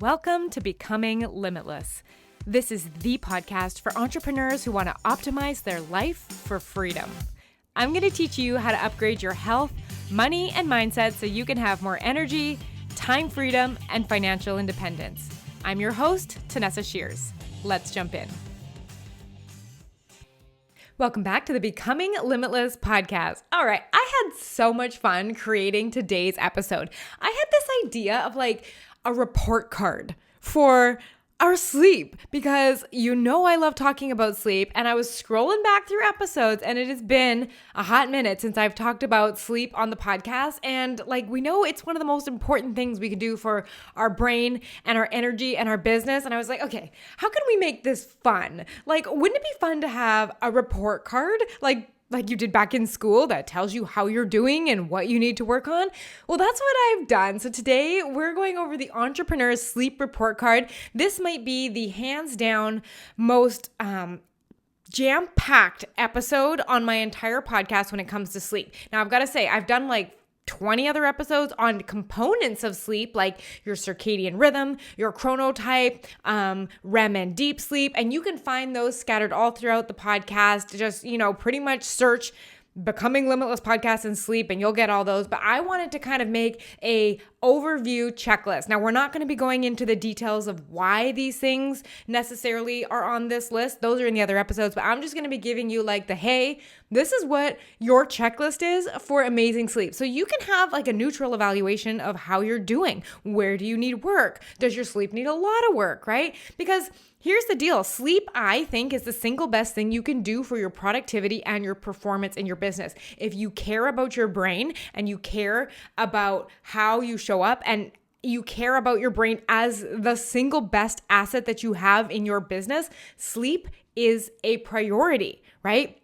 Welcome to Becoming Limitless. This is the podcast for entrepreneurs who want to optimize their life for freedom. I'm going to teach you how to upgrade your health, money, and mindset so you can have more energy, time freedom, and financial independence. I'm your host, Tanessa Shears. Let's jump in. Welcome back to the Becoming Limitless podcast. All right, I had so much fun creating today's episode. I had this idea of a report card for our sleep because I love talking about sleep, and I was scrolling back through episodes and it has been a hot minute since I've talked about sleep on the podcast, and we know it's one of the most important things we can do for our brain and our energy and our business. And I was like, okay, how can we make this fun? Wouldn't it be fun to have a report card like you did back in school that tells you how you're doing and what you need to work on? Well, that's what I've done. So today we're going over the Entrepreneur's Sleep Report Card. This might be the hands down most jam-packed episode on my entire podcast when it comes to sleep. Now, I've got to say, I've done 20 other episodes on components of sleep, like your circadian rhythm, your chronotype, REM and deep sleep. And you can find those scattered all throughout the podcast. Just, pretty much search Becoming Limitless podcast and sleep and you'll get all those. But I wanted to kind of make a overview checklist. Now, we're not going to be going into the details of why these things necessarily are on this list. Those are in the other episodes, but I'm just going to be giving you hey, this is what your checklist is for amazing sleep. So you can have a neutral evaluation of how you're doing. Where do you need work? Does your sleep need a lot of work, right? Because here's the deal. Sleep, I think, is the single best thing you can do for your productivity and your performance in your business. If you care about your brain and you care about how you show up and you care about your brain as the single best asset that you have in your business, sleep is a priority, right?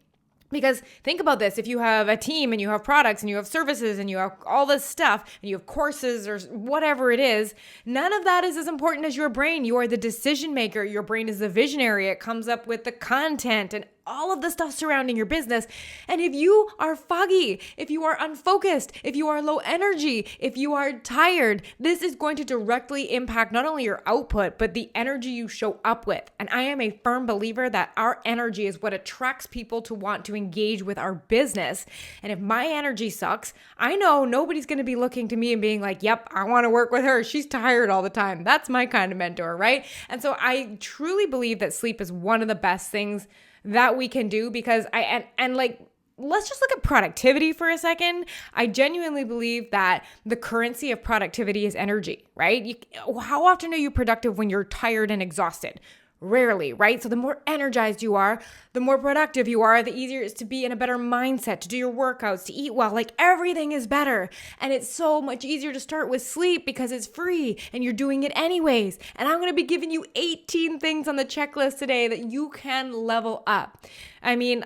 Because think about this, if you have a team and you have products and you have services and you have all this stuff and you have courses or whatever it is, none of that is as important as your brain. You are the decision maker. Your brain is the visionary. It comes up with the content and all of the stuff surrounding your business. And if you are foggy, if you are unfocused, if you are low energy, if you are tired, this is going to directly impact not only your output, but the energy you show up with. And I am a firm believer that our energy is what attracts people to want to engage with our business. And if my energy sucks, I know nobody's going to be looking to me and being like, yep, I want to work with her. She's tired all the time. That's my kind of mentor, right? And so I truly believe that sleep is one of the best things that we can do, because let's just look at productivity for a second. I genuinely believe that the currency of productivity is energy, right? How often are you productive when you're tired and exhausted? Rarely, right? So the more energized you are, the more productive you are, the easier it is to be in a better mindset, to do your workouts, to eat well. Everything is better. And it's so much easier to start with sleep because it's free and you're doing it anyways. And I'm going to be giving you 18 things on the checklist today that you can level up. I mean,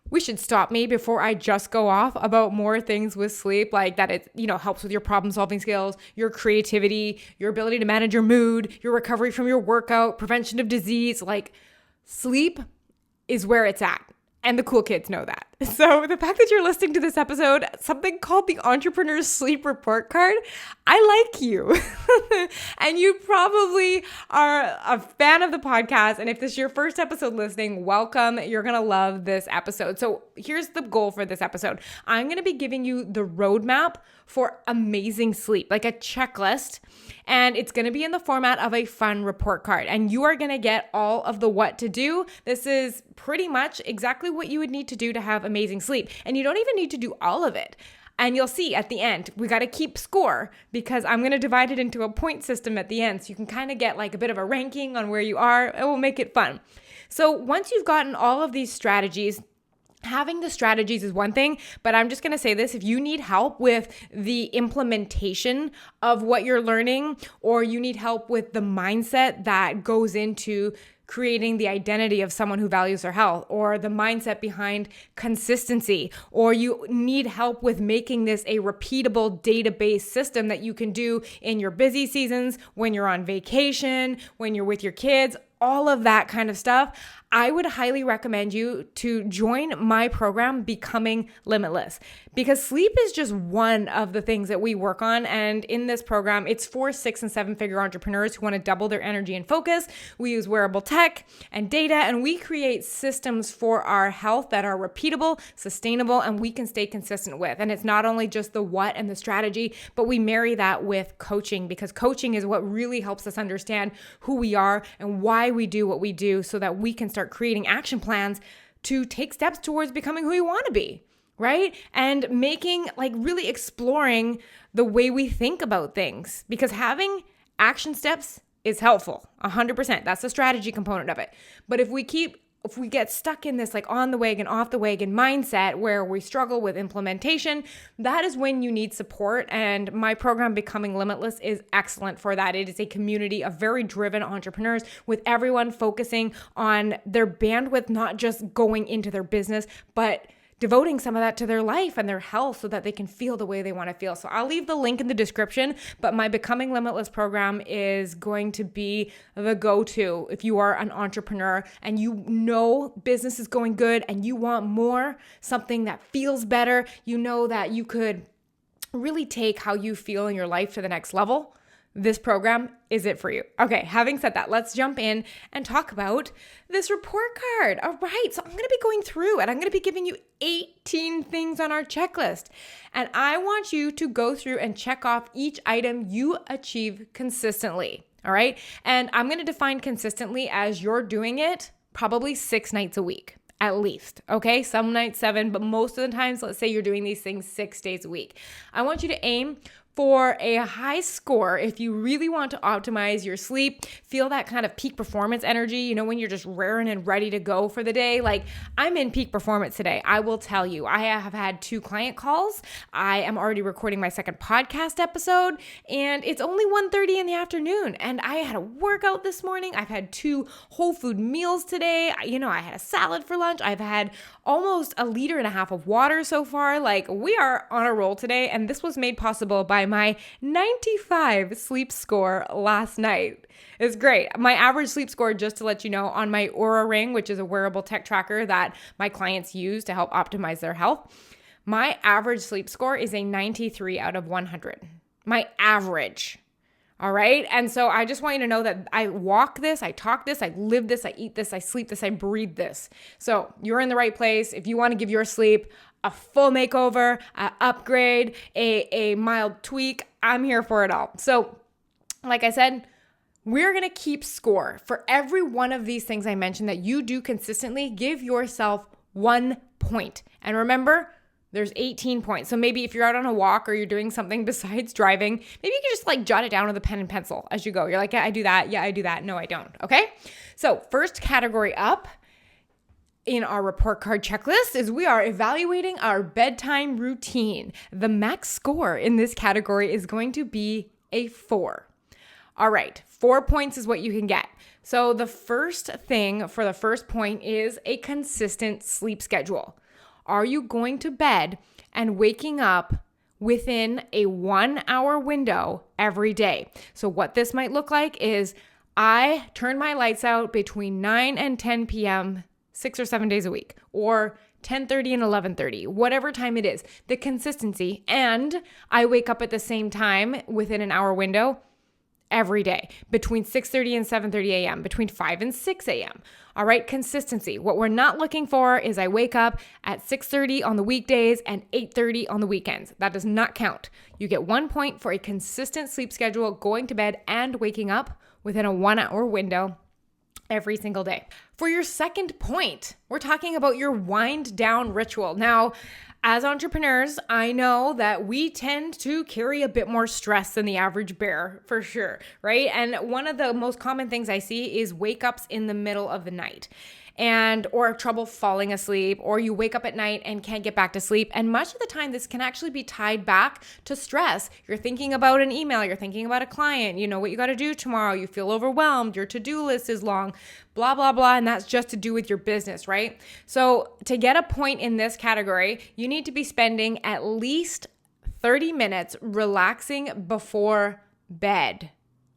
we should stop me before I just go off about more things with sleep, that it, helps with your problem solving skills, your creativity, your ability to manage your mood, your recovery from your workout, prevention of disease. Sleep is where it's at. And the cool kids know that. So the fact that you're listening to this episode, something called the Entrepreneur's Sleep Report Card, I like you. And you probably are a fan of the podcast. And if this is your first episode listening, welcome. You're going to love this episode. So here's the goal for this episode. I'm going to be giving you the roadmap for amazing sleep, like a checklist. And it's going to be in the format of a fun report card. And you are going to get all of the what to do. This is pretty much exactly what you would need to do to have amazing sleep. And you don't even need to do all of it. And you'll see at the end, we got to keep score because I'm going to divide it into a point system at the end. So you can kind of get a bit of a ranking on where you are. It will make it fun. So once you've gotten all of these strategies, having the strategies is one thing, but I'm just going to say this. If you need help with the implementation of what you're learning, or you need help with the mindset that goes into creating the identity of someone who values their health, or the mindset behind consistency, or you need help with making this a repeatable database system that you can do in your busy seasons, when you're on vacation, when you're with your kids, all of that kind of stuff, I would highly recommend you to join my program, Becoming Limitless. because sleep is just one of the things that we work on. And in this program, it's for 6 and 7 figure entrepreneurs who want to double their energy and focus. We use wearable tech and data, and we create systems for our health that are repeatable, sustainable, and we can stay consistent with. And it's not only just the what and the strategy, but we marry that with coaching, because coaching is what really helps us understand who we are and why we do what we do, so that we can start creating action plans to take steps towards becoming who we want to be. Right? And making, really exploring the way we think about things, because having action steps is helpful 100%. That's the strategy component of it. But if we get stuck in this on the wagon, off the wagon mindset where we struggle with implementation, that is when you need support. And my program, Becoming Limitless, is excellent for that. It is a community of very driven entrepreneurs with everyone focusing on their bandwidth, not just going into their business, but devoting some of that to their life and their health so that they can feel the way they want to feel. So I'll leave the link in the description, but my Becoming Limitless program is going to be the go-to if you are an entrepreneur and you know business is going good and you want more, something that feels better, you know that you could really take how you feel in your life to the next level. This program is it for you. Okay, having said that, let's jump in and talk about this report card. All right, so I'm going to be going through and I'm going to be giving you 18 things on our checklist. And I want you to go through and check off each item you achieve consistently. All right, and I'm going to define consistently as you're doing it probably 6 nights a week. At least, okay? Some nights 7, but most of the times, let's say you're doing these things 6 days a week. I want you to aim for a high score if you really want to optimize your sleep, feel that kind of peak performance energy, when you're just raring and ready to go for the day. I'm in peak performance today. I will tell you, I have had 2 client calls. I am already recording my second podcast episode, and it's only 1:30 in the afternoon. And I had a workout this morning. I've had 2 whole food meals today. I had a salad for lunch. I've had almost 1.5 liters of water so far. We are on a roll today, and this was made possible by my 95 sleep score last night. It's great. My average sleep score, just to let you know, on my Oura Ring, which is a wearable tech tracker that my clients use to help optimize their health, my average sleep score is a 93 out of 100. My average. All right. And so I just want you to know that I walk this, I talk this, I live this, I eat this, I sleep this, I breathe this. So you're in the right place. If you want to give your sleep a full makeover, an upgrade, a mild tweak, I'm here for it all. So like I said, we're going to keep score. For every one of these things I mentioned that you do consistently, give yourself 1 point. And remember, there's 18 points. So maybe if you're out on a walk or you're doing something besides driving, maybe you can just jot it down with a pen and pencil as you go. You're like, yeah, I do that. Yeah, I do that. No, I don't. Okay. So first category up in our report card checklist is we are evaluating our bedtime routine. The max score in this category is going to be a 4. All right, 4 points is what you can get. So the first thing for the first point is a consistent sleep schedule. Are you going to bed and waking up within a 1-hour window every day? So what this might look like is I turn my lights out between 9 and 10 p.m. 6 or 7 days a week, or 10:30 and 11:30, whatever time it is, the consistency. And I wake up at the same time within an hour window every day, between 6:30 and 7:30 a.m., between 5 and 6 a.m. All right, consistency. What we're not looking for is I wake up at 6:30 on the weekdays and 8:30 on the weekends. That does not count. You get 1 point for a consistent sleep schedule, going to bed and waking up within a 1-hour window every single day. For your second point, we're talking about your wind down ritual. Now, as entrepreneurs, I know that we tend to carry a bit more stress than the average bear, for sure, right? And one of the most common things I see is wake ups in the middle of the night. Or trouble falling asleep, or you wake up at night and can't get back to sleep. And much of the time, this can actually be tied back to stress. You're thinking about an email, you're thinking about a client, you know what you got to do tomorrow, you feel overwhelmed, your to-do list is long, blah, blah, blah. And that's just to do with your business, right? So to get a point in this category, you need to be spending at least 30 minutes relaxing before bed.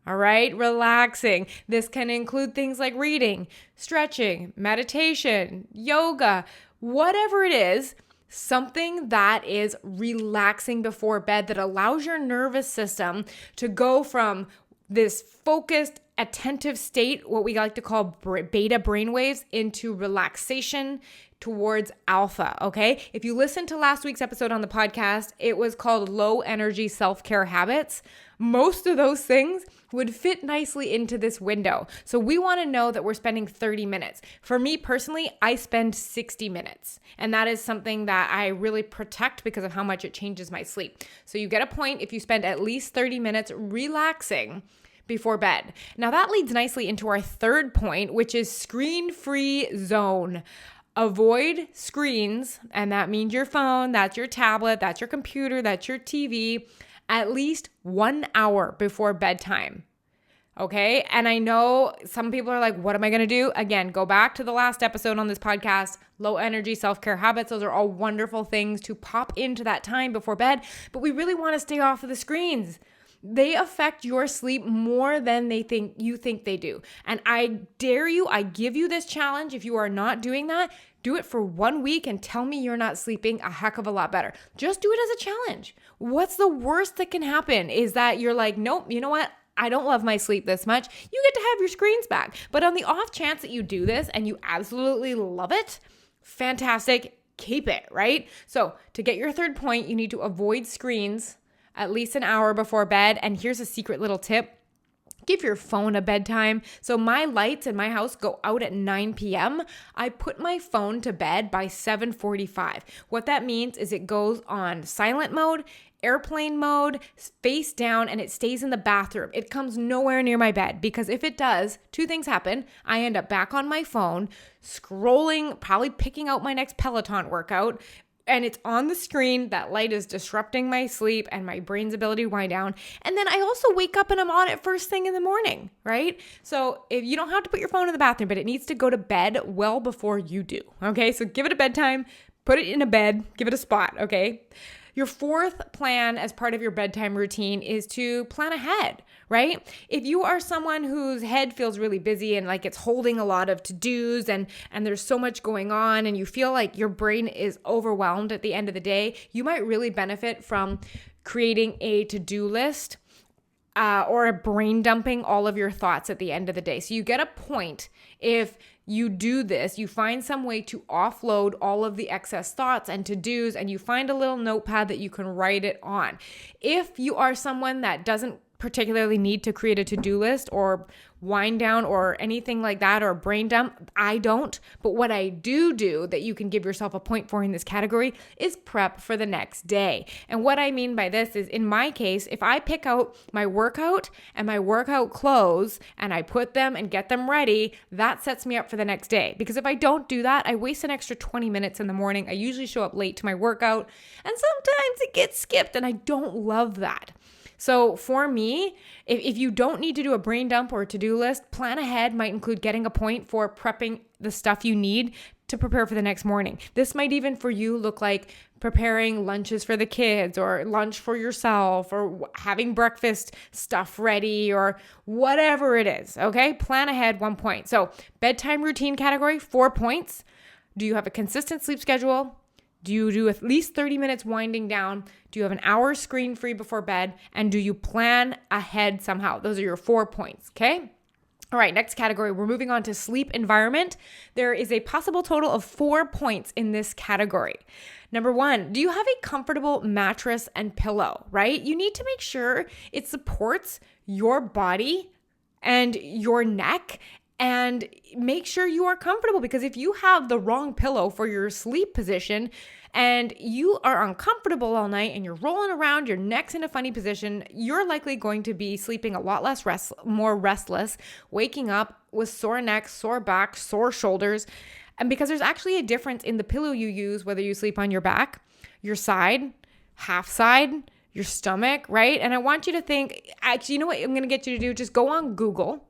All right, relaxing. This can include things like reading, stretching, meditation, yoga, whatever it is. something that is relaxing before bed that allows your nervous system to go from this focused, attentive state, what we like to call beta brainwaves, into relaxation towards alpha, okay? If you listen to last week's episode on the podcast, it was called Low Energy Self-Care Habits. Most of those things would fit nicely into this window. So we want to know that we're spending 30 minutes. For me personally, I spend 60 minutes. And that is something that I really protect because of how much it changes my sleep. So you get a point if you spend at least 30 minutes relaxing before bed. Now that leads nicely into our third point, which is screen-free zone. Avoid screens, and that means your phone, that's your tablet, that's your computer, that's your TV, at least 1 hour before bedtime. Okay? And I know some people are like, what am I going to do? Again, go back to the last episode on this podcast, Low Energy Self-Care Habits. Those are all wonderful things to pop into that time before bed, but we really want to stay off of the screens. They affect your sleep more than you think they do. And I dare you, I give you this challenge. If you are not doing that, do it for 1 week and tell me you're not sleeping a heck of a lot better. Just do it as a challenge. What's the worst that can happen is that you're like, nope, you know what? I don't love my sleep this much. You get to have your screens back. But on the off chance that you do this and you absolutely love it, fantastic, keep it, right? So to get your third point, you need to avoid screens at least an hour before bed. And here's a secret little tip. Give your phone a bedtime. So my lights in my house go out at 9 p.m. I put my phone to bed by 7:45. What that means is it goes on silent mode, airplane mode, face down, and it stays in the bathroom. It comes nowhere near my bed because if it does, two things happen. I end up back on my phone, scrolling, probably picking out my next Peloton workout, and it's on the screen. That light is disrupting my sleep and my brain's ability to wind down. And then I also wake up and I'm on it first thing in the morning, right? So if you don't have to put your phone in the bathroom, but it needs to go to bed well before you do, okay? So give it a bedtime, put it in a bed, give it a spot, okay? Your fourth plan as part of your bedtime routine is to plan ahead, right? If you are someone whose head feels really busy and like it's holding a lot of to-dos and there's so much going on and you feel like your brain is overwhelmed at the end of the day, you might really benefit from creating a to-do list or brain dumping all of your thoughts at the end of the day. So you get a point if you do this, you find some way to offload all of the excess thoughts and to-dos, and you find a little notepad that you can write it on. If you are someone that doesn't particularly need to create a to-do list or wind down or anything like that or brain dump, I don't. But what I do that you can give yourself a point for in this category is prep for the next day. And what I mean by this is, in my case, if I pick out my workout and my workout clothes and I put them and get them ready, that sets me up for the next day. Because if I don't do that, I waste an extra 20 minutes in the morning. I usually show up late to my workout and sometimes it gets skipped and I don't love that. So for me, if you don't need to do a brain dump or a to-do list, plan ahead might include getting a point for prepping the stuff you need to prepare for the next morning. This might even for you look like preparing lunches for the kids or lunch for yourself or having breakfast stuff ready or whatever it is, okay? Plan ahead, 1 point. So bedtime routine category, 4 points. Do you have a consistent sleep schedule? Do you do at least 30 minutes winding down? Do you have an hour screen free before bed? And do you plan ahead somehow? Those are your 4 points, okay? All right, next category, we're moving on to sleep environment. There is a possible total of 4 points in this category. Number 1, do you have a comfortable mattress and pillow, right? You need to make sure it supports your body and your neck, and make sure you are comfortable, because if you have the wrong pillow for your sleep position and you are uncomfortable all night and you're rolling around, your neck's in a funny position, you're likely going to be sleeping a lot more restless, waking up with sore neck, sore back, sore shoulders. And because there's actually a difference in the pillow you use, whether you sleep on your back, your side, half side, your stomach, right? And I want you to think, actually, you know what I'm going to get you to do? Just go on Google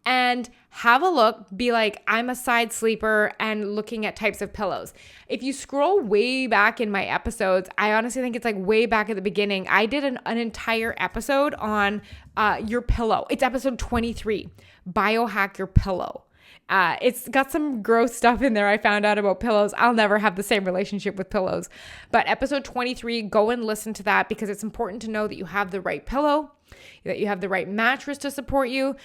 and have a look, be like, I'm a side sleeper, and looking at types of pillows. If you scroll way back in my episodes, I honestly think it's like way back at the beginning, I did an entire episode on your pillow. It's episode 23, biohack your pillow. It's got some gross stuff in there I found out about pillows. I'll never have the same relationship with pillows. But episode 23, go and listen to that because it's important to know that you have the right pillow, that you have the right mattress to support you.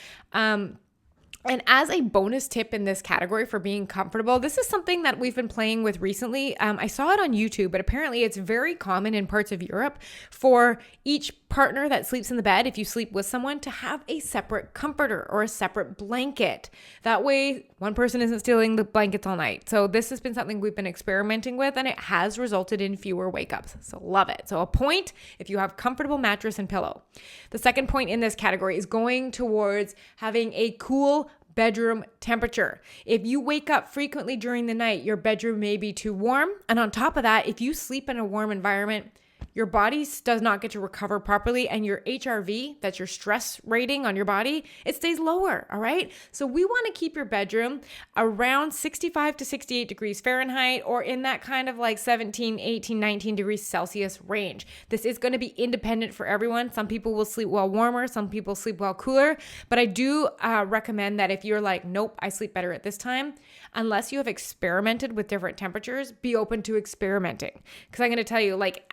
And as a bonus tip in this category for being comfortable, this is something that we've been playing with recently. I saw it on YouTube, but apparently it's very common in parts of Europe for each partner that sleeps in the bed, if you sleep with someone, to have a separate comforter or a separate blanket. That way, one person isn't stealing the blankets all night. So this has been something we've been experimenting with, and it has resulted in fewer wake-ups. So love it. So a point if you have comfortable mattress and pillow. The second point in this category is going towards having a cool bedroom temperature. If you wake up frequently during the night, your bedroom may be too warm. And on top of that, if you sleep in a warm environment, your body does not get to recover properly, and your HRV, that's your stress rating on your body, it stays lower, all right? So we want to keep your bedroom around 65 to 68 degrees Fahrenheit, or in that kind of like 17, 18, 19 degrees Celsius range. This is going to be independent for everyone. Some people will sleep well warmer, some people sleep well cooler, but I do recommend that if you're like, nope, I sleep better at this time, unless you have experimented with different temperatures, be open to experimenting. Because I'm going to tell you, like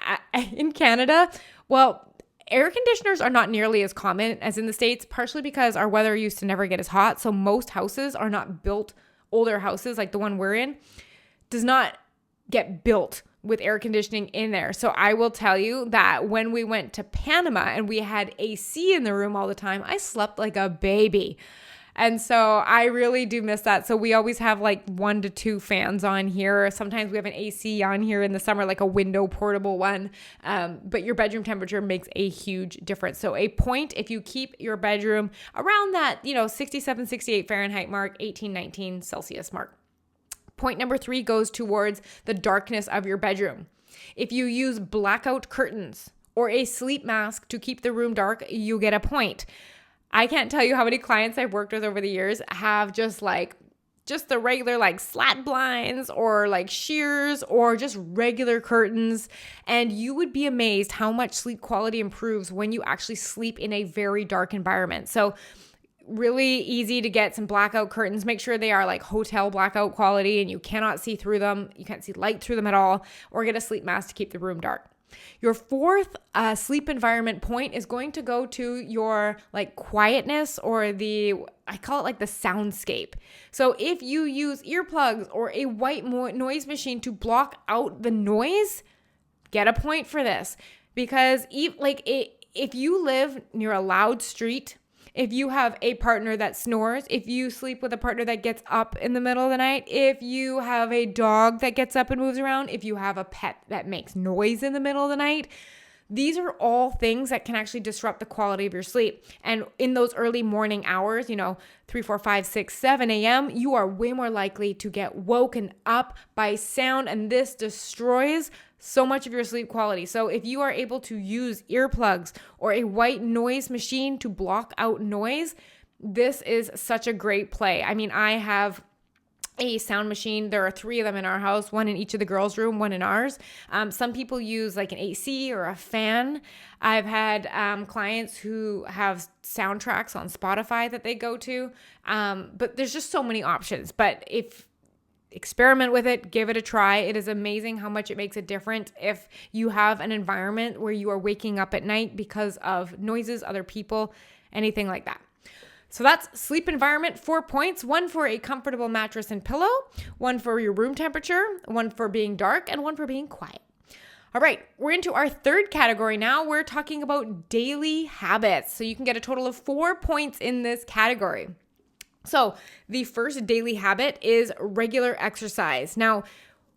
in Canada, well, air conditioners are not nearly as common as in the States, partially because our weather used to never get as hot. So most houses are not built, older houses like the one we're in, does not get built with air conditioning in there. So I will tell you that when we went to Panama and we had AC in the room all the time, I slept like a baby. And so I really do miss that. So we always have like 1 to 2 fans on here. Sometimes we have an AC on here in the summer, like a window portable one. But your bedroom temperature makes a huge difference. So a point if you keep your bedroom around that, 67, 68 Fahrenheit mark, 18, 19 Celsius mark. Point number 3 goes towards the darkness of your bedroom. If you use blackout curtains or a sleep mask to keep the room dark, you get a point. I can't tell you how many clients I've worked with over the years have just the regular like slat blinds or like sheers or just regular curtains. And you would be amazed how much sleep quality improves when you actually sleep in a very dark environment. So really easy to get some blackout curtains. Make sure they are like hotel blackout quality and you cannot see through them. You can't see light through them at all, or get a sleep mask to keep the room dark. Your fourth sleep environment point is going to go to your like quietness, or I call it like the soundscape. So if you use earplugs or a white noise machine to block out the noise, get a point for this. Because if you live near a loud street, if you have a partner that snores, if you sleep with a partner that gets up in the middle of the night, if you have a dog that gets up and moves around, if you have a pet that makes noise in the middle of the night, these are all things that can actually disrupt the quality of your sleep. And in those early morning hours, 3, 4, 5, 6, 7 a.m., you are way more likely to get woken up by sound, and this destroys so much of your sleep quality. So if you are able to use earplugs or a white noise machine to block out noise, this is such a great play. I mean, I have a sound machine. There are 3 of them in our house, one in each of the girls' room, one in ours. Some people use like an AC or a fan. I've had clients who have soundtracks on Spotify that they go to. But there's just so many options. But experiment with it, give it a try. It is amazing how much it makes a difference if you have an environment where you are waking up at night because of noises, other people, anything like that. So that's sleep environment, 4 points, 1 for a comfortable mattress and pillow, 1 for your room temperature, 1 for being dark, and 1 for being quiet. All right, we're into our third category now. We're talking about daily habits. So you can get a total of 4 points in this category. So the first daily habit is regular exercise. Now,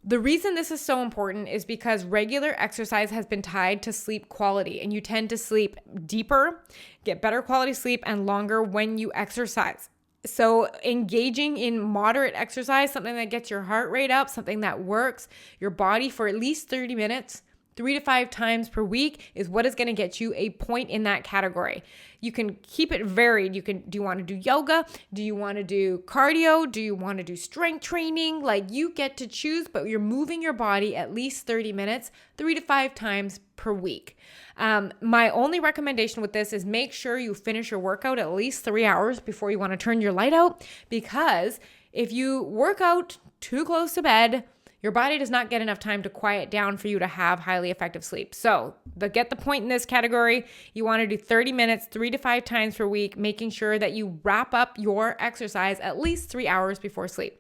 the reason this is so important is because regular exercise has been tied to sleep quality, and you tend to sleep deeper, get better quality sleep, and longer when you exercise. So engaging in moderate exercise, something that gets your heart rate up, something that works your body for at least 30 minutes 3 to 5 times per week is what is going to get you a point in that category. You can keep it varied. Do you want to do yoga? Do you want to do cardio? Do you want to do strength training? Like, you get to choose, but you're moving your body at least 30 minutes, 3 to 5 times per week. My only recommendation with this is make sure you finish your workout at least 3 hours before you want to turn your light out, because if you work out too close to bed, your body does not get enough time to quiet down for you to have highly effective sleep. So get the point in this category. You want to do 30 minutes, 3 to 5 times per week, making sure that you wrap up your exercise at least 3 hours before sleep.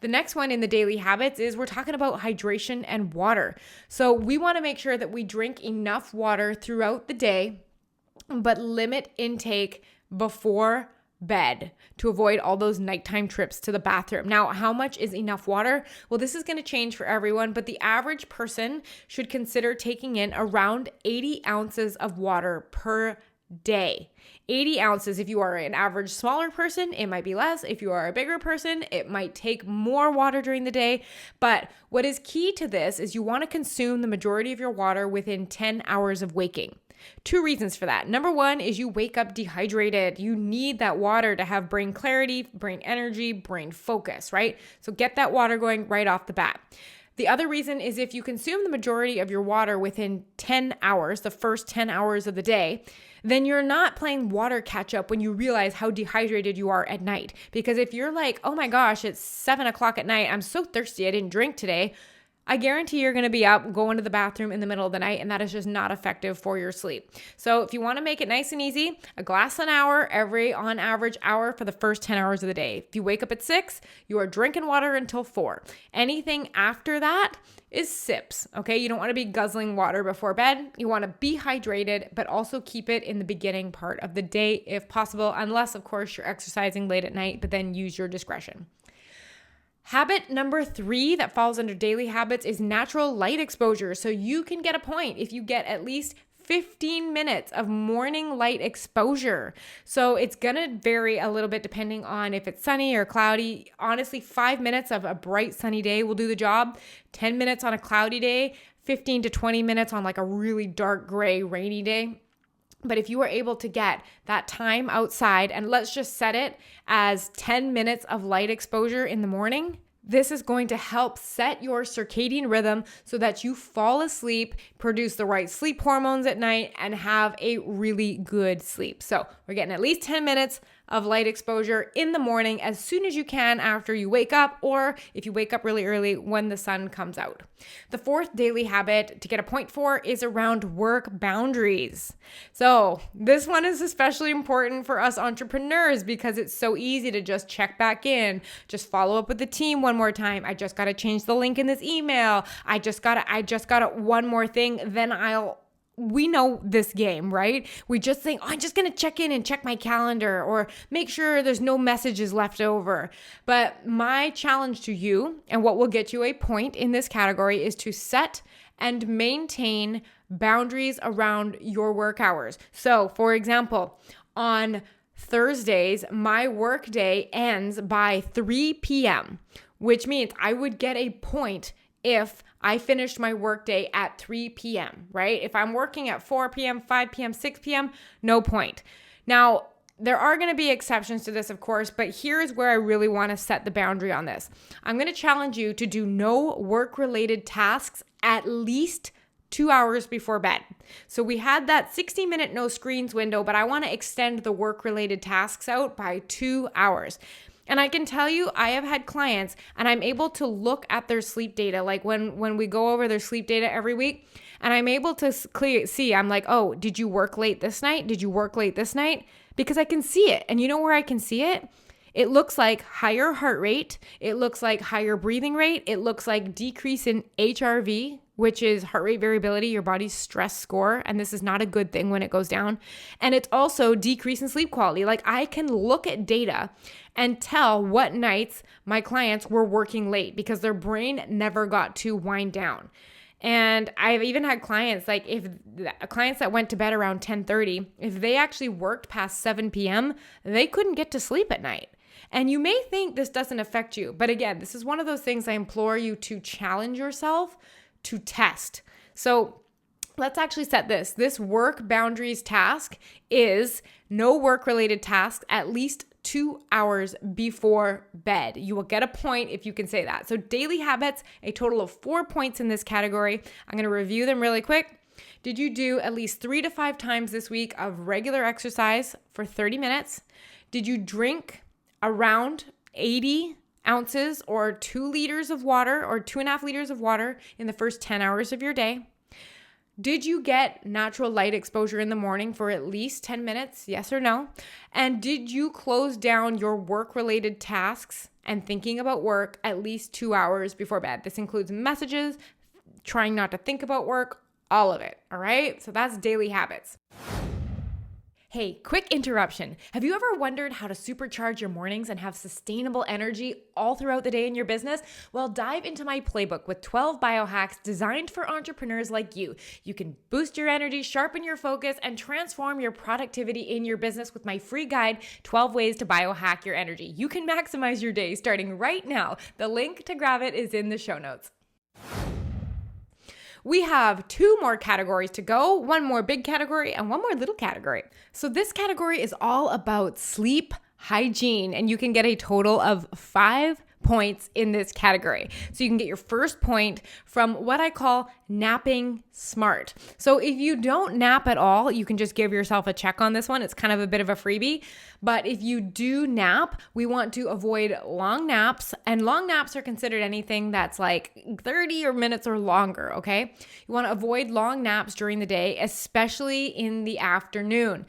The next one in the daily habits is we're talking about hydration and water. So we want to make sure that we drink enough water throughout the day, but limit intake before bed to avoid all those nighttime trips to the bathroom. Now, how much is enough water? Well, this is going to change for everyone, but the average person should consider taking in around 80 ounces of water per day. 80 ounces. If you are an average smaller person, it might be less. If you are a bigger person, it might take more water during the day. But what is key to this is you want to consume the majority of your water within 10 hours of waking. 2 reasons for that. Number 1 is you wake up dehydrated. You need that water to have brain clarity, brain energy, brain focus, right? So get that water going right off the bat. The other reason is if you consume the majority of your water within 10 hours, the first 10 hours of the day, then you're not playing water catch up when you realize how dehydrated you are at night. Because if you're like, oh my gosh, it's 7 o'clock at night, I'm so thirsty, I didn't drink today, I guarantee you're going to be up going to the bathroom in the middle of the night, and that is just not effective for your sleep. So if you want to make it nice and easy, a glass an hour every, on average, hour for the first 10 hours of the day. If you wake up at 6, you are drinking water until 4. Anything after that is sips, okay? You don't want to be guzzling water before bed. You want to be hydrated, but also keep it in the beginning part of the day if possible, unless, of course, you're exercising late at night, but then use your discretion. Habit number 3 that falls under daily habits is natural light exposure. So you can get a point if you get at least 15 minutes of morning light exposure. So it's going to vary a little bit depending on if it's sunny or cloudy. Honestly, 5 minutes of a bright sunny day will do the job. 10 minutes on a cloudy day, 15 to 20 minutes on like a really dark gray rainy day. But if you are able to get that time outside, and let's just set it as 10 minutes of light exposure in the morning, this is going to help set your circadian rhythm so that you fall asleep, produce the right sleep hormones at night, and have a really good sleep. So we're getting at least 10 minutes of light exposure in the morning as soon as you can after you wake up, or if you wake up really early when the sun comes out. The 4th daily habit to get a point for is around work boundaries. So this one is especially important for us entrepreneurs because it's so easy to just check back in, just follow up with the team one more time. I just got to change the link in this email. I just got to one more thing, then we know this game, right? We just think, I'm just going to check in and check my calendar or make sure there's no messages left over. But my challenge to you, and what will get you a point in this category, is to set and maintain boundaries around your work hours. So, for example, on Thursdays, my work day ends by 3 p.m., which means I would get a point if I finished my workday at 3 p.m., right? If I'm working at 4 p.m., 5 p.m., 6 p.m., no point. Now, there are going to be exceptions to this, of course, but here's where I really want to set the boundary on this. I'm going to challenge you to do no work-related tasks at least 2 hours before bed. So we had that 60-minute no screens window, but I want to extend the work-related tasks out by 2 hours. And I can tell you, I have had clients and I'm able to look at their sleep data, like when we go over their sleep data every week, and I'm able to see, I'm like, oh, did you work late this night? Did you work late this night? Because I can see it. And you know where I can see it? It looks like higher heart rate. It looks like higher breathing rate. It looks like decrease in HRV, which is heart rate variability, your body's stress score. And this is not a good thing when it goes down. And it's also decrease in sleep quality. Like I can look at data and tell what nights my clients were working late because their brain never got to wind down. And I've even had clients, like clients that went to bed around 10:30, if they actually worked past 7 p.m., they couldn't get to sleep at night. And you may think this doesn't affect you, but again, this is one of those things I implore you to challenge yourself to test. So let's actually set this. This work boundaries task is no work-related tasks at least 2 hours before bed. You will get a point if you can say that. So daily habits, a total of 4 points in this category. I'm going to review them really quick. Did you do at least 3 to 5 times this week of regular exercise for 30 minutes? Did you drink around 80 ounces or 2 liters of water or 2.5 liters of water in the first 10 hours of your day? Did you get natural light exposure in the morning for at least 10 minutes? Yes or no? And did you close down your work-related tasks and thinking about work at least 2 hours before bed? This includes messages, trying not to think about work, all of it. All right? So that's daily habits. Hey, quick interruption. Have you ever wondered how to supercharge your mornings and have sustainable energy all throughout the day in your business? Well, dive into my playbook with 12 biohacks designed for entrepreneurs like you. You can boost your energy, sharpen your focus, and transform your productivity in your business with my free guide, 12 Ways to Biohack Your Energy. You can maximize your day starting right now. The link to grab it is in the show notes. We have 2 more categories to go, 1 more big category and 1 more little category. So this category is all about sleep hygiene, and you can get a total of 5 points in this category. So you can get your first point from what I call napping smart. So if you don't nap at all, you can just give yourself a check on this one. It's kind of a bit of a freebie. But if you do nap, we want to avoid long naps. And long naps are considered anything that's like 30 minutes or longer, okay? You want to avoid long naps during the day, especially in the afternoon.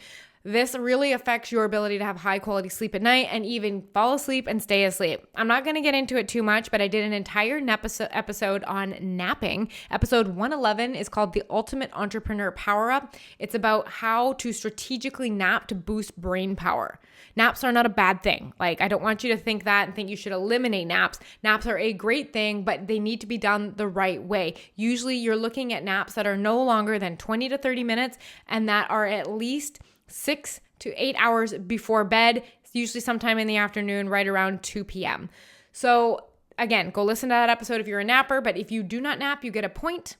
This really affects your ability to have high quality sleep at night and even fall asleep and stay asleep. I'm not going to get into it too much, but I did an entire episode on napping. Episode 111 is called The Ultimate Entrepreneur Power Up. It's about how to strategically nap to boost brain power. Naps are not a bad thing. Like, I don't want you to think that and think you should eliminate naps. Naps are a great thing, but they need to be done the right way. Usually you're looking at naps that are no longer than 20 to 30 minutes and that are at least 6 to 8 hours before bed. It's usually sometime in the afternoon, right around 2 p.m. So again, go listen to that episode if you're a napper, but if you do not nap, you get a point.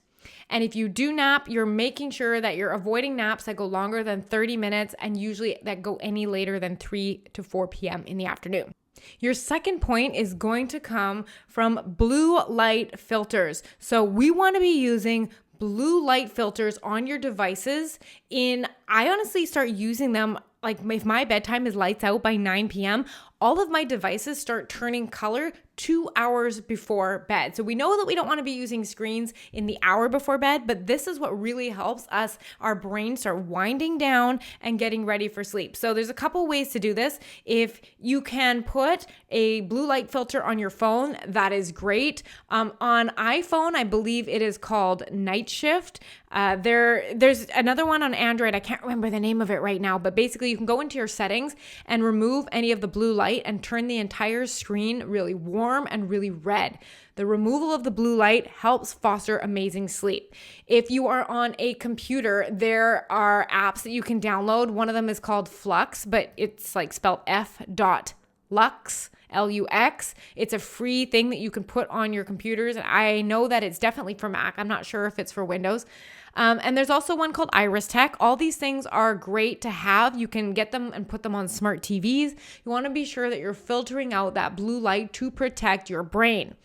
And if you do nap, you're making sure that you're avoiding naps that go longer than 30 minutes and usually that go any later than 3 to 4 p.m. in the afternoon. Your second point is going to come from blue light filters. So we want to be using blue light filters on your devices. I honestly start using them like if my bedtime is lights out by 9 p.m., all of my devices start turning color 2 hours before bed. So we know that we don't want to be using screens in the hour before bed, but this is what really helps us, our brain start winding down and getting ready for sleep. So there's a couple ways to do this. If you can put a blue light filter on your phone, that is great. On iPhone, I believe it is called Night Shift. There's another one on Android. I can't remember the name of it right now, but basically you can go into your settings and remove any of the blue light and turn the entire screen really warm and really red. The removal of the blue light helps foster amazing sleep. If you are on a computer, there are apps that you can download. One of them is called Flux, but it's like spelled F.Lux. Lux. It's a free thing that you can put on your computers. I know that it's definitely for Mac. I'm not sure if it's for Windows. And there's also one called Iris Tech. All these things are great to have. You can get them and put them on smart TVs. You want to be sure that you're filtering out that blue light to protect your brain.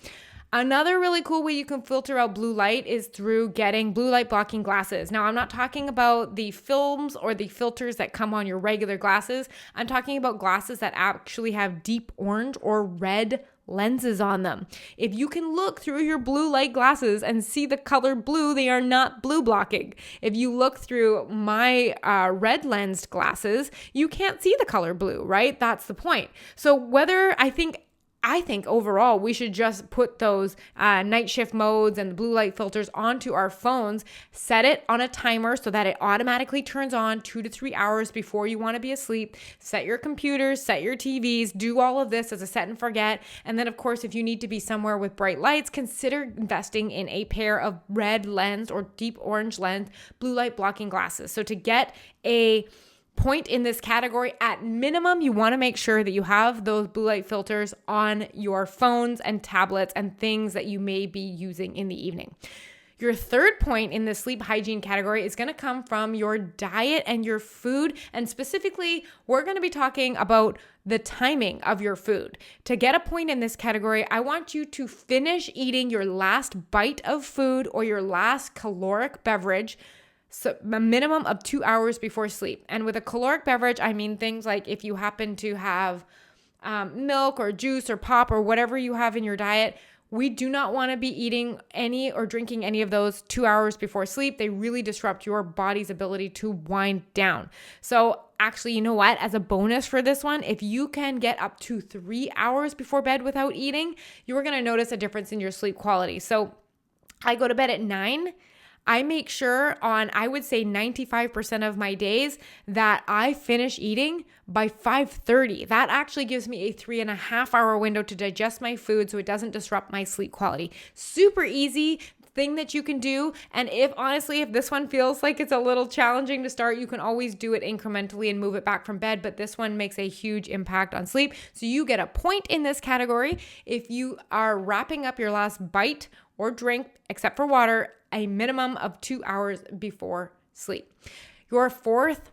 Another really cool way you can filter out blue light is through getting blue light blocking glasses. Now, I'm not talking about the films or the filters that come on your regular glasses. I'm talking about glasses that actually have deep orange or red lenses on them. If you can look through your blue light glasses and see the color blue, they are not blue blocking. If you look through my red lensed glasses, you can't see the color blue, right? That's the point. So I think overall we should just put those night shift modes and the blue light filters onto our phones, set it on a timer so that it automatically turns on 2 to 3 hours before you want to be asleep. Set your computers, set your TVs, do all of this as a set and forget. And then of course, if you need to be somewhere with bright lights, consider investing in a pair of red lens or deep orange lens blue light blocking glasses. So to get a point in this category, at minimum, you want to make sure that you have those blue light filters on your phones and tablets and things that you may be using in the evening. Your third point in the sleep hygiene category is going to come from your diet and your food. And specifically, we're going to be talking about the timing of your food. To get a point in this category, I want you to finish eating your last bite of food or your last caloric beverage a minimum of 2 hours before sleep. And with a caloric beverage, I mean things like if you happen to have milk or juice or pop or whatever you have in your diet, we do not want to be eating any or drinking any of those 2 hours before sleep. They really disrupt your body's ability to wind down. So actually, you know what? As a bonus for this one, if you can get up to 3 hours before bed without eating, you are going to notice a difference in your sleep quality. So I go to bed at 9. I make sure on, I would say 95% of my days that I finish eating by 5:30. That actually gives me a 3.5 hour window to digest my food so it doesn't disrupt my sleep quality. Super easy thing that you can do. And if this one feels like it's a little challenging to start, you can always do it incrementally and move it back from bed. But this one makes a huge impact on sleep. So you get a point in this category if you are wrapping up your last bite or drink, except for water, a minimum of 2 hours before sleep. Your fourth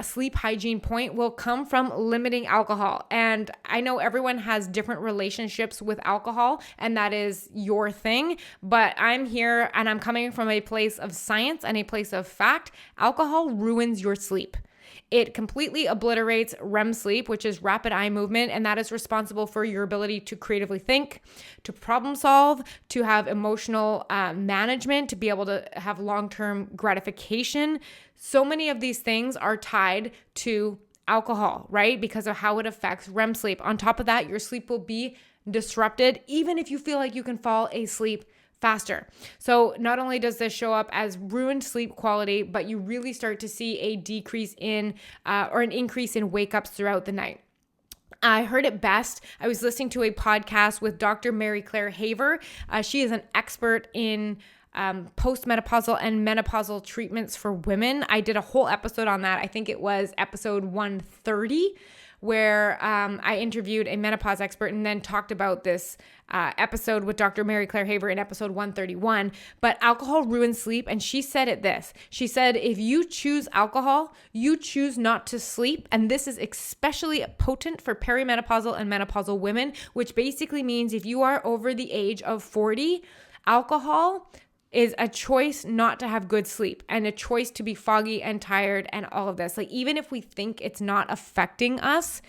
sleep hygiene point will come from limiting alcohol. And I know everyone has different relationships with alcohol, and that is your thing. But I'm here and I'm coming from a place of science and a place of fact. Alcohol ruins your sleep. It completely obliterates REM sleep, which is rapid eye movement, and that is responsible for your ability to creatively think, to problem solve, to have emotional management, to be able to have long-term gratification. So many of these things are tied to alcohol, right? Because of how it affects REM sleep. On top of that, your sleep will be disrupted, even if you feel like you can fall asleep faster. So not only does this show up as ruined sleep quality, but you really start to see a decrease in or an increase in wake ups throughout the night. I heard it best. I was listening to a podcast with Dr. Mary Claire Haver. She is an expert in postmenopausal and menopausal treatments for women. I did a whole episode on that. I think it was episode 130. Where I interviewed a menopause expert and then talked about this episode with Dr. Mary Claire Haver in episode 131. But alcohol ruins sleep, and she said it this. She said, if you choose alcohol, you choose not to sleep, and this is especially potent for perimenopausal and menopausal women, which basically means if you are over the age of 40, alcohol is a choice not to have good sleep and a choice to be foggy and tired and all of this. Like, even if we think it's not affecting us,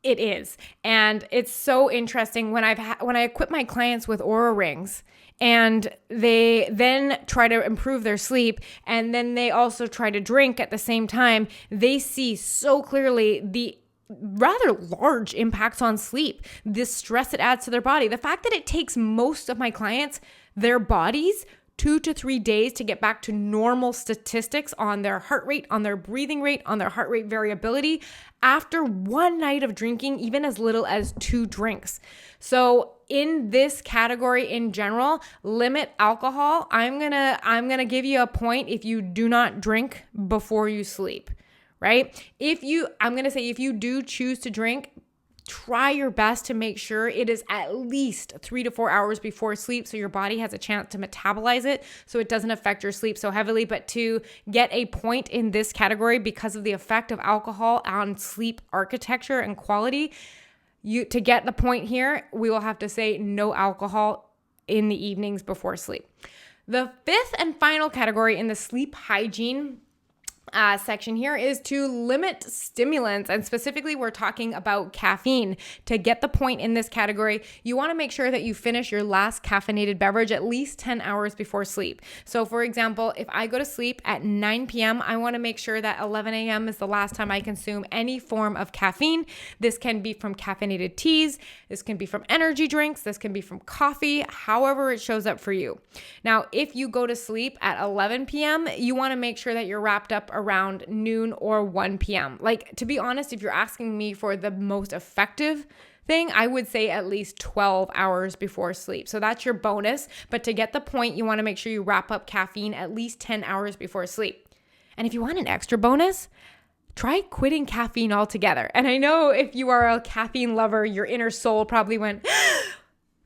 it is. And it's so interesting when I equip my clients with Oura rings and they then try to improve their sleep and then they also try to drink at the same time, they see so clearly the rather large impacts on sleep, the stress it adds to their body. The fact that it takes most of my clients, their bodies, 2 to 3 days to get back to normal statistics on their heart rate, on their breathing rate, on their heart rate variability after one night of drinking, even as little as 2 drinks. So in this category in general, limit alcohol. I'm gonna give you a point if you do not drink before you sleep, right? If you do choose to drink, try your best to make sure it is at least 3 to 4 hours before sleep so your body has a chance to metabolize it so it doesn't affect your sleep so heavily. But to get a point in this category because of the effect of alcohol on sleep architecture and quality, to get the point here, we will have to say no alcohol in the evenings before sleep. The fifth and final category in the sleep hygiene section here is to limit stimulants, and specifically we're talking about caffeine. To get the point in this category, you want to make sure that you finish your last caffeinated beverage at least 10 hours before sleep. So for example, if I go to sleep at 9 p.m., I want to make sure that 11 a.m. is the last time I consume any form of caffeine. This can be from caffeinated teas, this can be from energy drinks, this can be from coffee, however it shows up for you. Now, if you go to sleep at 11 p.m., you want to make sure that you're wrapped up around noon or 1 p.m. Like, to be honest, if you're asking me for the most effective thing, I would say at least 12 hours before sleep. So that's your bonus. But to get the point, you want to make sure you wrap up caffeine at least 10 hours before sleep. And if you want an extra bonus, try quitting caffeine altogether. And I know if you are a caffeine lover, your inner soul probably went,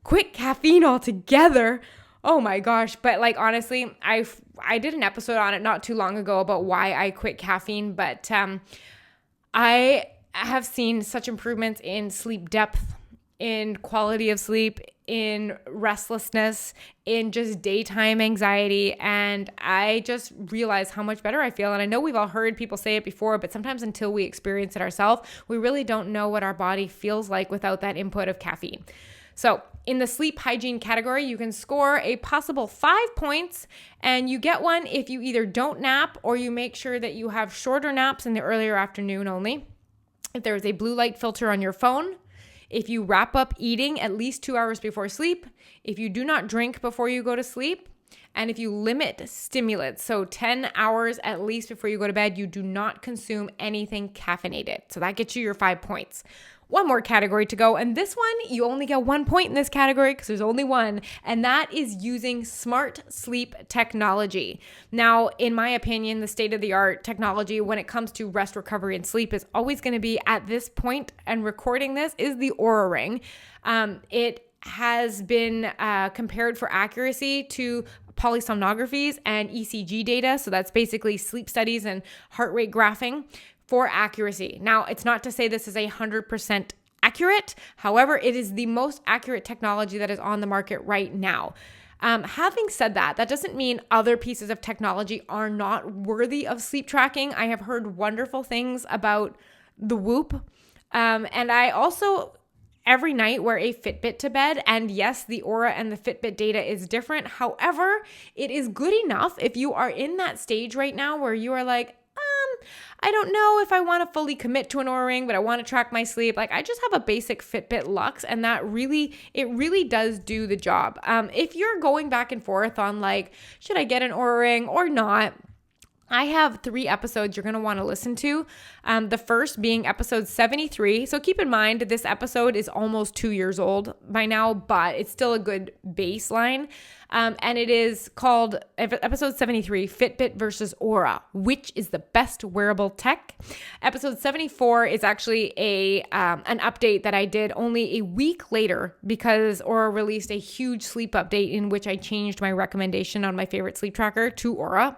quit caffeine altogether. Oh my gosh. But like, honestly, I did an episode on it not too long ago about why I quit caffeine, but I have seen such improvements in sleep depth, in quality of sleep, in restlessness, in just daytime anxiety. And I just realized how much better I feel. And I know we've all heard people say it before, but sometimes until we experience it ourselves, we really don't know what our body feels like without that input of caffeine. So in the sleep hygiene category, you can score a possible 5 points, and you get one if you either don't nap or you make sure that you have shorter naps in the earlier afternoon only. If there is a blue light filter on your phone, if you wrap up eating at least 2 hours before sleep, if you do not drink before you go to sleep, and if you limit stimulants, so 10 hours at least before you go to bed, you do not consume anything caffeinated. So that gets you your 5 points. One more category to go, and this one, you only get 1 point in this category because there's only one, and that is using smart sleep technology. Now, in my opinion, the state-of-the-art technology when it comes to rest, recovery, and sleep is always going to be, at this point and recording this, is the Oura Ring. It has been compared for accuracy to polysomnographies and ECG data, so that's basically sleep studies and heart rate graphing, for accuracy. Now, it's not to say this is 100% accurate. However, it is the most accurate technology that is on the market right now. Having said that, that doesn't mean other pieces of technology are not worthy of sleep tracking. I have heard wonderful things about the Whoop. And I also every night wear a Fitbit to bed. And yes, the Oura and the Fitbit data is different. However, it is good enough if you are in that stage right now where you are like, I don't know if I want to fully commit to an Oura Ring, but I want to track my sleep. Like, I just have a basic Fitbit Luxe, and it really does do the job. If you're going back and forth on like, should I get an Oura Ring or not? I have 3 episodes you're going to want to listen to. The first being episode 73. So keep in mind, this episode is almost 2 years old by now, but it's still a good baseline. And it is called episode 73, Fitbit versus Oura, which is the best wearable tech. Episode 74 is actually an update that I did only a week later because Oura released a huge sleep update in which I changed my recommendation on my favorite sleep tracker to Oura.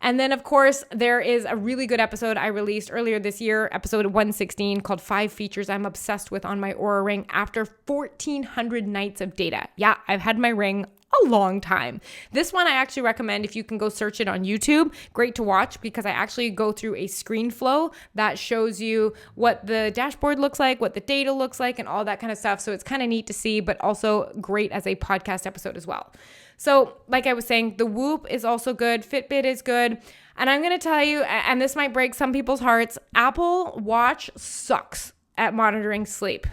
And then, of course, there is a really good episode I released earlier this year, episode 116, called 5 Features I'm Obsessed With on My Oura Ring after 1,400 nights of data. Yeah, I've had my ring a long time. This one I actually recommend if you can go search it on YouTube. Great to watch because I actually go through a screen flow that shows you what the dashboard looks like, what the data looks like, and all that kind of stuff. So it's kind of neat to see, but also great as a podcast episode as well. So like I was saying, the Whoop is also good. Fitbit is good. And I'm going to tell you, and this might break some people's hearts, Apple Watch sucks at monitoring sleep.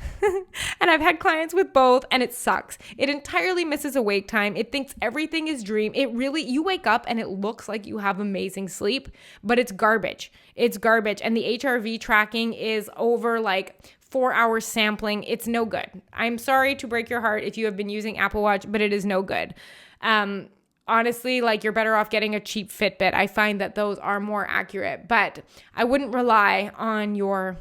And I've had clients with both, and it sucks. It entirely misses awake time. It thinks everything is dream. You wake up and it looks like you have amazing sleep, but it's garbage. It's garbage. And the HRV tracking is over like 4 hours sampling. It's no good. I'm sorry to break your heart if you have been using Apple Watch, but it is no good. Honestly, like, you're better off getting a cheap Fitbit. I find that those are more accurate, but I wouldn't rely on your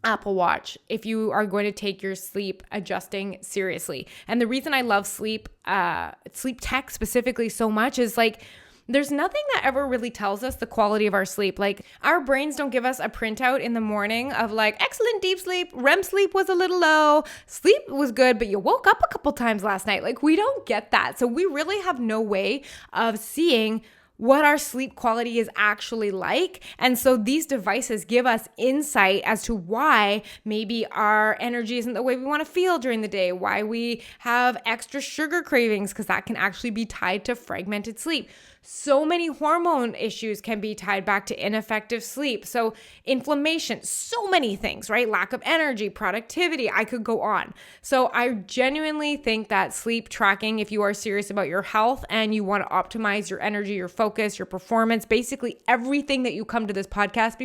Apple Watch if you are going to take your sleep adjusting seriously. And the reason I love sleep tech specifically so much is like, there's nothing that ever really tells us the quality of our sleep. Like, our brains don't give us a printout in the morning of like, excellent deep sleep, REM sleep was a little low, sleep was good, but you woke up a couple times last night. Like, we don't get that. So we really have no way of seeing what our sleep quality is actually like. And so these devices give us insight as to why maybe our energy isn't the way we want to feel during the day, why we have extra sugar cravings, because that can actually be tied to fragmented sleep. So many hormone issues can be tied back to ineffective sleep. So inflammation, so many things, right? Lack of energy, productivity, I could go on. So I genuinely think that sleep tracking, if you are serious about your health and you want to optimize your energy, your focus, your performance, basically everything that you come to this podcast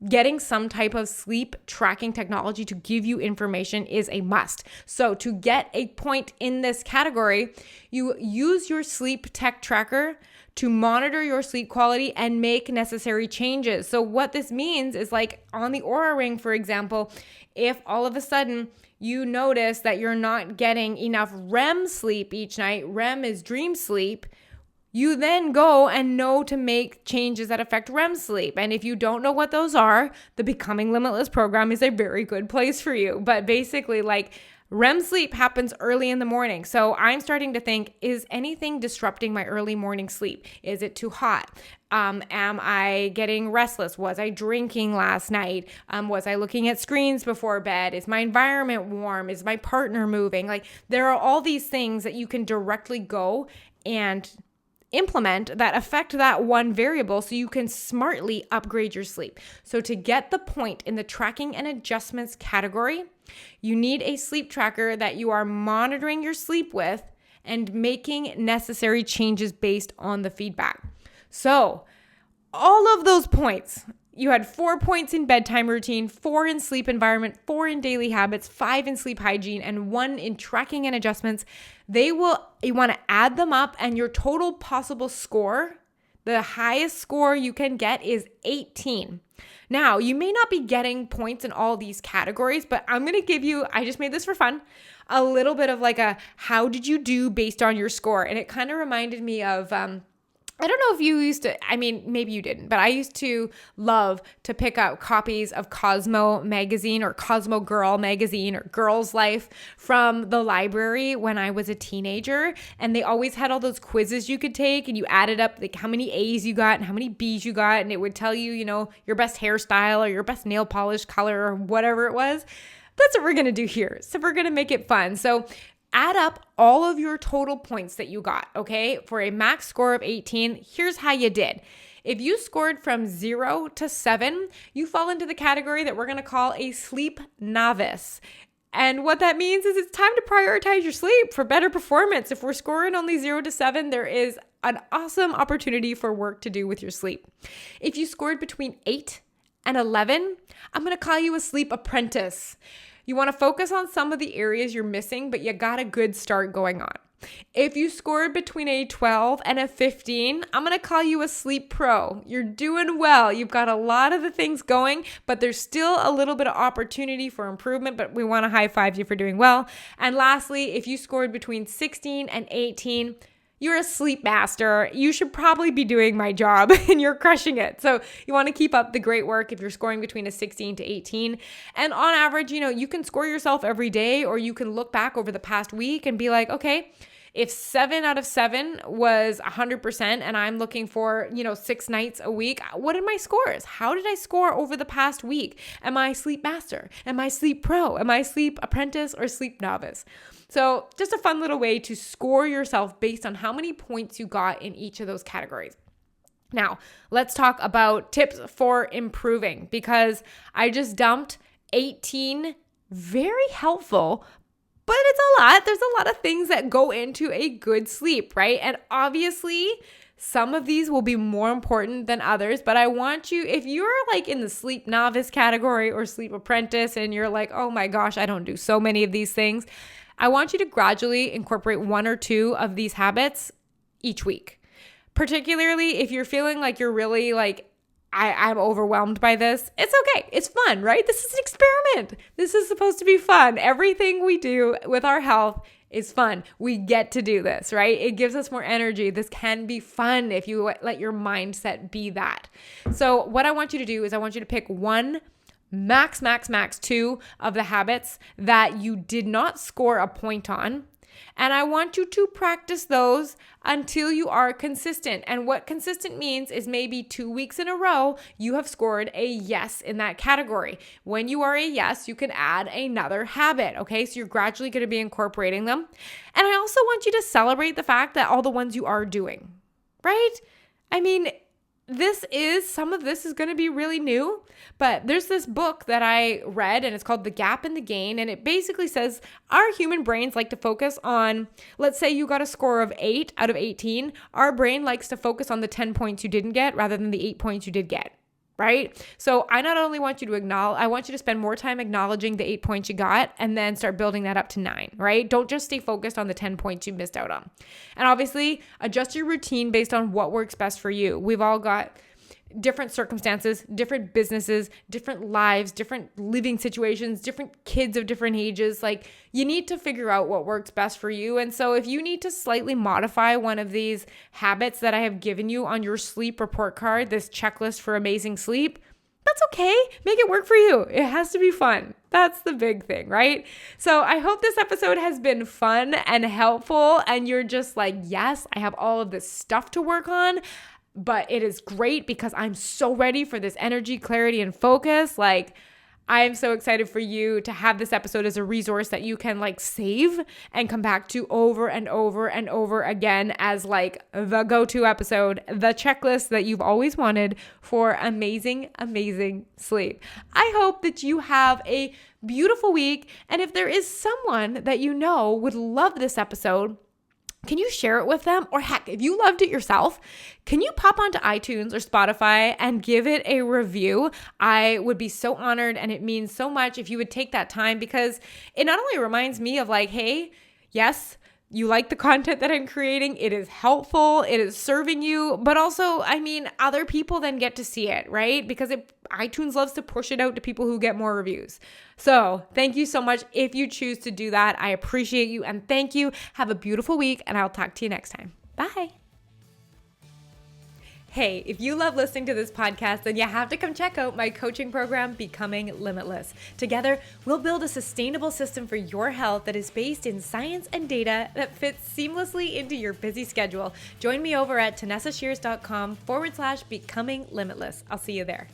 getting some type of sleep tracking technology to give you information is a must. So to get a point in this category, you use your sleep tech tracker to monitor your sleep quality and make necessary changes. So what this means is, like on the Oura Ring, for example, if all of a sudden you notice that you're not getting enough REM sleep each night, REM is dream sleep, you then go and know to make changes that affect REM sleep. And if you don't know what those are, the Becoming Limitless program is a very good place for you. But basically, like, REM sleep happens early in the morning. So I'm starting to think, is anything disrupting my early morning sleep? Is it too hot? Am I getting restless? Was I drinking last night? Was I looking at screens before bed? Is my environment warm? Is my partner moving? Like, there are all these things that you can directly go and implement that affect that one variable so you can smartly upgrade your sleep. So to get the point in the tracking and adjustments category, you need a sleep tracker that you are monitoring your sleep with and making necessary changes based on the feedback. So all of those points, you had 4 points in bedtime routine, 4 in sleep environment, 4 in daily habits, 5 in sleep hygiene, and 1 in tracking and adjustments. You want to add them up, and your total possible score, the highest score you can get, is 18. Now, you may not be getting points in all these categories, but I'm going to give you, I just made this for fun, a little bit of like a how did you do based on your score. And it kind of reminded me of, I don't know if you used to, I mean, maybe you didn't, but I used to love to pick up copies of Cosmo magazine or Cosmo Girl magazine or Girl's Life from the library when I was a teenager. And they always had all those quizzes you could take, and you added up like how many A's you got and how many B's you got. And it would tell you, your best hairstyle or your best nail polish color or whatever it was. That's what we're going to do here. So we're going to make it fun. So add up all of your total points that you got, okay? For a max score of 18, here's how you did. If you scored from 0 to 7, you fall into the category that we're going to call a sleep novice. And what that means is it's time to prioritize your sleep for better performance. If we're scoring only 0 to 7, there is an awesome opportunity for work to do with your sleep. If you scored between 8 and 11, I'm going to call you a sleep apprentice. You want to focus on some of the areas you're missing, but you got a good start going on. If you scored between a 12 and a 15, I'm going to call you a sleep pro. You're doing well. You've got a lot of the things going, but there's still a little bit of opportunity for improvement, but we want to high five you for doing well. And lastly, if you scored between 16 and 18, you're a sleep master. You should probably be doing my job and you're crushing it. So you want to keep up the great work if you're scoring between a 16 to 18. And on average, you can score yourself every day, or you can look back over the past week and be like, okay, if 7 out of 7 was 100% and I'm looking for, 6 nights a week, what are my scores? How did I score over the past week? Am I sleep master? Am I sleep pro? Am I sleep apprentice or sleep novice? So just a fun little way to score yourself based on how many points you got in each of those categories. Now, let's talk about tips for improving, because I just dumped 18 very helpful, but it's a lot. There's a lot of things that go into a good sleep, right? And obviously, some of these will be more important than others, but I want you, if you're like in the sleep novice category or sleep apprentice and you're like, oh my gosh, I don't do so many of these things, I want you to gradually incorporate 1 or 2 of these habits each week. Particularly if you're feeling like you're really like, I'm overwhelmed by this. It's okay. It's fun, right? This is an experiment. This is supposed to be fun. Everything we do with our health is fun. We get to do this, right? It gives us more energy. This can be fun if you let your mindset be that. So what I want you to do is I want you to pick 1, max 2 of the habits that you did not score a point on. And I want you to practice those until you are consistent. And what consistent means is maybe 2 weeks in a row, you have scored a yes in that category. When you are a yes, you can add another habit. Okay, so you're gradually going to be incorporating them. And I also want you to celebrate the fact that all the ones you are doing, right? I mean, some of this is going to be really new, but there's this book that I read and it's called The Gap and the Gain. And it basically says our human brains like to focus on, let's say you got a score of 8 out of 18. Our brain likes to focus on the 10 points you didn't get rather than the 8 points you did get. right? So I not only want you to acknowledge, I want you to spend more time acknowledging the 8 points you got and then start building that up to 9, right? Don't just stay focused on the 10 points you missed out on. And obviously, adjust your routine based on what works best for you. We've all got different circumstances, different businesses, different lives, different living situations, different kids of different ages. Like, you need to figure out what works best for you. And so if you need to slightly modify one of these habits that I have given you on your sleep report card, this checklist for amazing sleep, that's okay. Make it work for you. It has to be fun. That's the big thing, right? So I hope this episode has been fun and helpful, and you're just like, yes, I have all of this stuff to work on, but it is great because I'm so ready for this energy, clarity, and focus. Like, I am so excited for you to have this episode as a resource that you can like save and come back to over and over and over again as like the go-to episode, the checklist that you've always wanted for amazing, amazing sleep. I hope that you have a beautiful week. And if there is someone that you know would love this episode, can you share it with them? Or heck, if you loved it yourself, can you pop onto iTunes or Spotify and give it a review? I would be so honored, and it means so much if you would take that time, because it not only reminds me of like, hey, yes, you like the content that I'm creating, it is helpful, it is serving you, but also, I mean, other people then get to see it, right? Because iTunes loves to push it out to people who get more reviews. So thank you so much if you choose to do that. I appreciate you, and thank you. Have a beautiful week, and I'll talk to you next time. Bye. Hey, if you love listening to this podcast, then you have to come check out my coaching program, Becoming Limitless. Together, we'll build a sustainable system for your health that is based in science and data that fits seamlessly into your busy schedule. Join me over at TanessaShears.com/Becoming Limitless. I'll see you there.